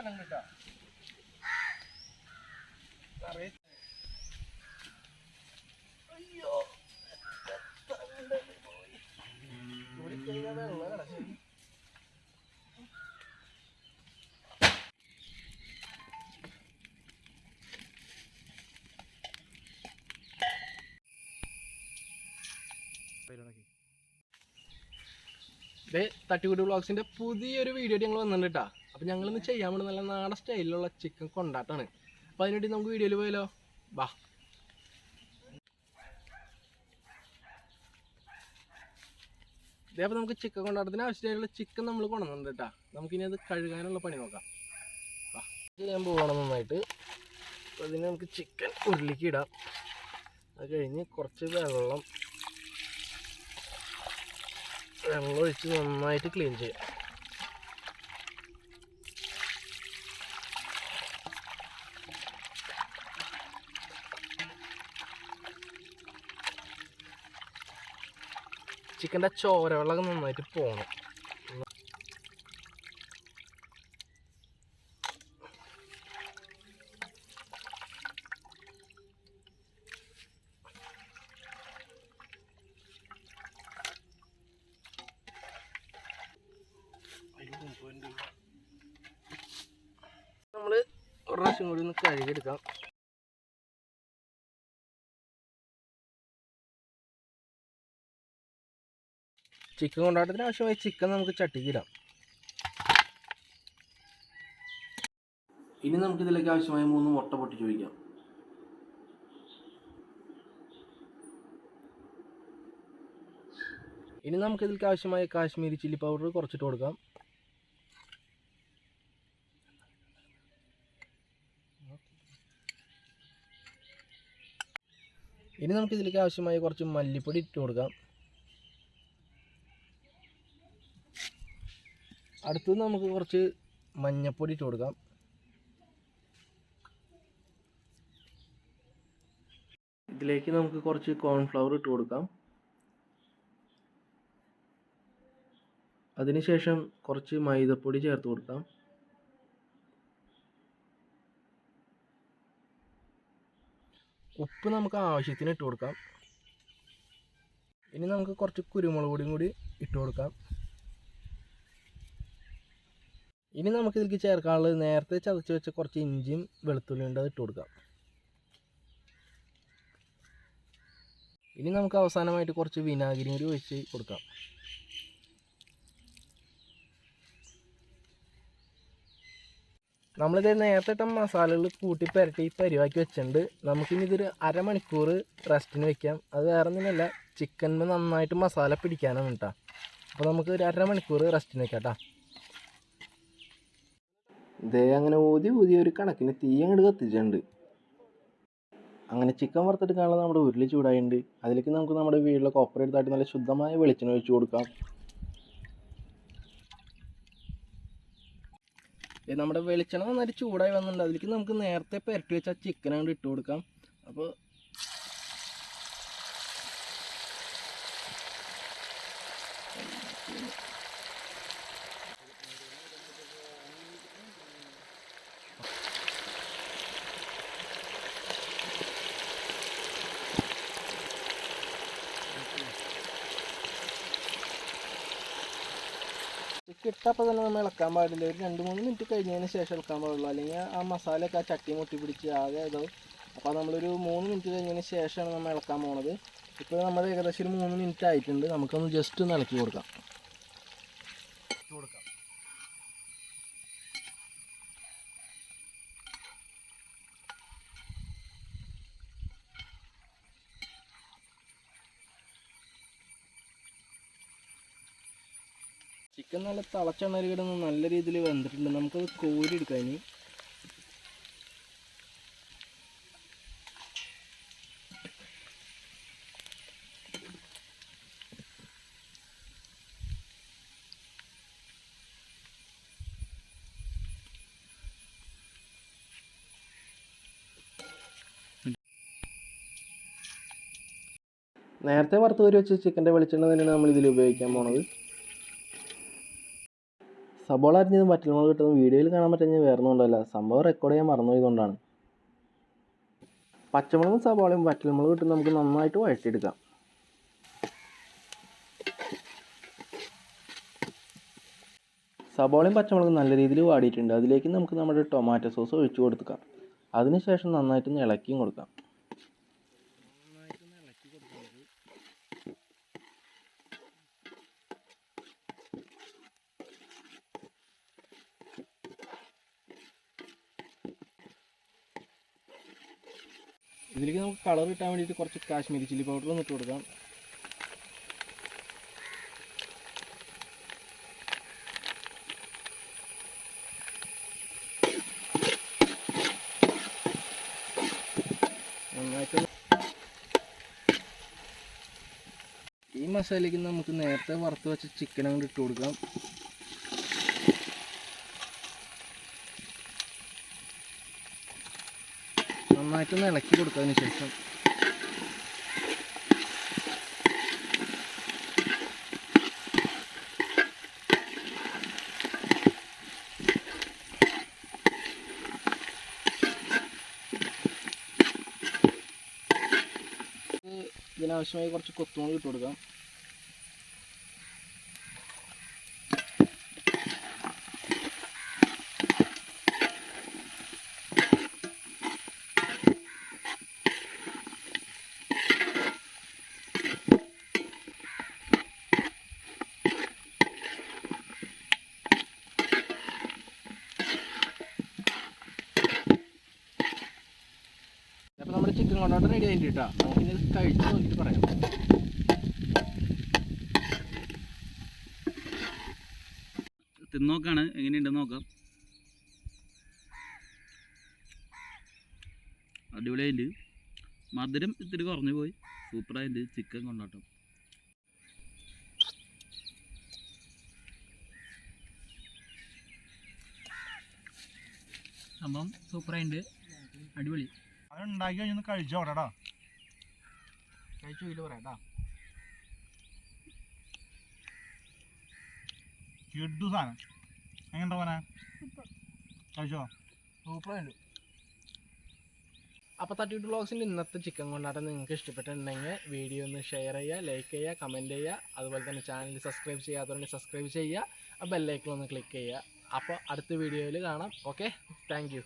സാധനം കിട്ടാ അയ്യോ തട്ടിക്കൂട്ട് വ്ളോഗ്സിൻ്റെ പുതിയൊരു വീഡിയോ ഞങ്ങൾ വന്നിട്ടുണ്ട് കേട്ടോ. അപ്പോൾ ഞങ്ങളിന്ന് ചെയ്യാൻ വേണ്ടി നല്ല നാടൻ സ്റ്റൈലിലുള്ള ചിക്കൻ കൊണ്ടാട്ടാണ്. അപ്പോൾ അതിനുവേണ്ടി നമുക്ക് വീഡിയോയിൽ പോയാലോ, വാ. ഇതേപോലെ നമുക്ക് ചിക്കൻ കൊണ്ടാട്ടത്തിന് ആവശ്യമായിട്ടുള്ള ചിക്കൻ നമ്മൾ കൊണ്ടുവന്നിട്ടുണ്ട് കേട്ടോ. നമുക്കിനി അത് കഴുകാനുള്ള പണി നോക്കാം. വാ, ചെയ്യാൻ പോകണം നന്നായിട്ട്. അപ്പോൾ അതിന് നമുക്ക് ചിക്കൻ ഉരുളിക്ക് ഇടാം. അത് കഴിഞ്ഞ് കുറച്ച് വെള്ളം ഒഴിച്ച് നന്നായിട്ട് ക്ലീൻ ചെയ്യാം. ചിക്കൻ്റെ ചോര വെള്ളമൊക്കെ നന്നായിട്ട് പോകണം. നമ്മൾ ഒരു പ്രാവശ്യം കൂടി ഒന്ന് കഴുകിയെടുക്കാം. ചിക്കൻ കൊണ്ടാട്ടത്തിന് ആവശ്യമായി ചിക്കൻ നമുക്ക് ചട്ടിക്കിടാം. ഇനി നമുക്ക് ഇതിലേക്ക് ആവശ്യമായ 3 മുട്ട പൊട്ടിച്ച് ഒഴിക്കാം. ഇനി നമുക്ക് ഇതിലേക്ക് ആവശ്യമായ കാശ്മീരി ചില്ലി പൗഡർ കുറച്ചിട്ട് കൊടുക്കാം. ഇനി നമുക്ക് ഇതിലേക്ക് ആവശ്യമായ കുറച്ച് മല്ലിപ്പൊടി ഇട്ട് കൊടുക്കാം. അടുത്തത് നമുക്ക് കുറച്ച് മഞ്ഞൾപ്പൊടി ഇട്ട് കൊടുക്കാം. ഇതിലേക്ക് നമുക്ക് കുറച്ച് കോൺഫ്ലവർ ഇട്ട് കൊടുക്കാം. അതിനുശേഷം കുറച്ച് മൈദപ്പൊടി ചേർത്ത് കൊടുക്കാം. ഉപ്പ് നമുക്ക് ആവശ്യത്തിന് ഇട്ട് കൊടുക്കാം. ഇനി നമുക്ക് കുറച്ച് കുരുമുളക് പൊടിയും കൂടി ഇട്ട് കൊടുക്കാം. ഇനി നമുക്ക് ഇതിലേക്ക് ചേർക്കാനുള്ളത് നേരത്തെ ചതച്ച് വെച്ച കുറച്ച് ഇഞ്ചിയും വെളുത്തുള്ളിയും ഉണ്ട്, അത് ഇട്ട് കൊടുക്കാം. ഇനി നമുക്ക് അവസാനമായിട്ട് കുറച്ച് വിനാഗിരിയും കൂടി ഒഴിച്ച് കൊടുക്കാം. നമ്മളിത് നേരത്തെ ഇട്ട മസാലകൾ കൂട്ടി പുരട്ടി പരിവാക്കി വെച്ചിട്ടുണ്ട്. നമുക്കിനി ഇതൊരു അരമണിക്കൂർ റെസ്റ്റിന് വെക്കാം. അത് വേറെ ഒന്നുമില്ല, ചിക്കനിന് നന്നായിട്ട് മസാല പിടിക്കാനാണ് കേട്ടോ. അപ്പോൾ നമുക്ക് ഒരു അരമണിക്കൂർ റെസ്റ്റിന് വെക്കാം കേട്ടോ. ഇതേ അങ്ങനെ ഊതി ഒരു കണക്കിന് തീ അങ്ങോട്ട് കത്തിച്ചിട്ടുണ്ട്. അങ്ങനെ ചിക്കൻ വറുത്തെടുക്കാനുള്ള നമ്മുടെ ഉരുളി ചൂടായിട്ടുണ്ട്. അതിലേക്ക് നമുക്ക് നമ്മുടെ വീട്ടിലെ കൊപ്പര എടുത്തായിട്ട് നല്ല ശുദ്ധമായ വെളിച്ചെണ്ണ ഒഴിച്ച് കൊടുക്കാം. നമ്മുടെ വെളിച്ചെണ്ണ നന്നായിട്ട് ചൂടായി വന്നിട്ടുണ്ട്. അതിലേക്ക് നമുക്ക് നേരത്തെ പുരട്ടി വെച്ച ചിക്കൻ അങ്ങോട്ട് ഇട്ട് കൊടുക്കാം. അപ്പോൾ കിട്ടപ്പോൾ തന്നെ നമ്മൾ ഇളക്കാൻ പാടില്ല. ഒരു 2-3 മിനിറ്റ് കഴിഞ്ഞതിന് ശേഷം ഇളക്കാൻ പാടുള്ളൂ, അല്ലെങ്കിൽ ആ മസാലയൊക്കെ ആ ചട്ടി മുട്ടി പിടിച്ച് ആകെ ഇതാവും. അപ്പോൾ നമ്മളൊരു 3 മിനിറ്റ് കഴിഞ്ഞതിന് ശേഷമാണ് നമ്മൾ ഇളക്കാൻ പോകുന്നത്. ഇപ്പോൾ നമ്മൾ ഏകദേശം ഒരു 3 മിനിറ്റ് ആയിട്ടുണ്ട്. നമുക്കൊന്ന് ജസ്റ്റ് ഒന്ന് ഇളക്കി കൊടുക്കാം. ചിക്കൻ നല്ല തിളച്ചെണ്ണയിൽ കിടന്ന് നല്ല രീതിയിൽ വെന്തിട്ടുണ്ട്. നമുക്കത് കോരി എടുക്കാം. ഇനി നേരത്തെ വറുത്ത് കോരി വെച്ച ചിക്കൻ്റെ വെളിച്ചെണ്ണ തന്നെയാണ് നമ്മൾ ഇതിൽ ഉപയോഗിക്കാൻ പോണത്. സബോള അരിഞ്ഞതും വറ്റൽമുളക് കിട്ടുന്നത് വീഡിയോയിൽ കാണാൻ പറ്റുന്നത് വേറെ ഒന്നുമല്ല, സംഭവം റെക്കോർഡ് ചെയ്യാൻ മറന്നുപോയതുകൊണ്ടാണ്. പച്ചമുളകും സബോളയും വറ്റൽമുളക് ഇട്ട് നമുക്ക് നന്നായിട്ട് വഴറ്റിയെടുക്കാം. സബോളയും പച്ചമുളകും നല്ല രീതിയിൽ വാടിയിട്ടുണ്ട്. അതിലേക്ക് നമുക്ക് നമ്മുടെ ടൊമാറ്റോ സോസ് ഒഴിച്ചു കൊടുക്കാം. അതിനുശേഷം നന്നായിട്ടൊന്ന് ഇളക്കിയും കൊടുക്കാം. ഇതിലേക്ക് നമുക്ക് കളർ കിട്ടാൻ വേണ്ടിയിട്ട് കുറച്ച് കാശ്മീരി ചില്ലി പൗഡർ ഒന്ന് ഇട്ട് കൊടുക്കാം. നന്നായിട്ട് ഈ മസാലയ്ക്ക് നമുക്ക് നേരത്തെ വറുത്ത് വെച്ച ചിക്കൻ അങ്ങോട്ട് ഇട്ട് കൊടുക്കാം. നന്നായിട്ടൊന്ന് ഇളക്കി കൊടുത്തതിന് ശേഷം ഇതിനാവശ്യമായി കുറച്ച് കൊത്തുമുളക് ഇട്ട് കൊടുക്കാം. അപ്പോൾ നമ്മുടെ ചിക്കൻ കൊണ്ടാട്ടം റെഡി ആയിട്ട് കേട്ടോ. നമുക്കിത് കഴിച്ച് നോക്കിയിട്ട് പറയാം. തിന്നോക്കാണ്, എങ്ങനെയുണ്ടെന്ന് നോക്കാം. അടിപൊളിയായിട്ട്, മധുരം ഇത്തിരി കുറഞ്ഞു പോയി. സൂപ്പറായിട്ട് ചിക്കൻ കൊണ്ടാട്ടം. സംഭവം സൂപ്പറായിട്ട് അടിപൊളി. അതുണ്ടാക്കി കഴിഞ്ഞൊന്ന് കഴിച്ചോടാ. കഴിച്ചു ഇല്ല പറയാട്ടാ. കിഡു സാധനം. എങ്ങനെയുണ്ടോ മോനെ? കഴിച്ചോ? സൂപ്പറായിട്ട്. അപ്പോൾ തട്ടിയിട്ട് വ്ളോഗ്സിൻ്റെ ഇന്നത്തെ ചിക്കൻ കൊണ്ടാട്ടം നിങ്ങൾക്ക് ഇഷ്ടപ്പെട്ടിട്ടുണ്ടെങ്കിൽ വീഡിയോ ഒന്ന് ഷെയർ ചെയ്യുക, ലൈക്ക് ചെയ്യുക, കമൻറ്റ് ചെയ്യുക. അതുപോലെ തന്നെ ചാനൽ സബ്സ്ക്രൈബ് ചെയ്യാത്തതുകൊണ്ട് സബ്സ്ക്രൈബ് ചെയ്യുക. ആ ബെല്ലൈക്കൺ ഒന്ന് ക്ലിക്ക് ചെയ്യുക. അപ്പോൾ അടുത്ത വീഡിയോയിൽ കാണാം. Okay, thank you.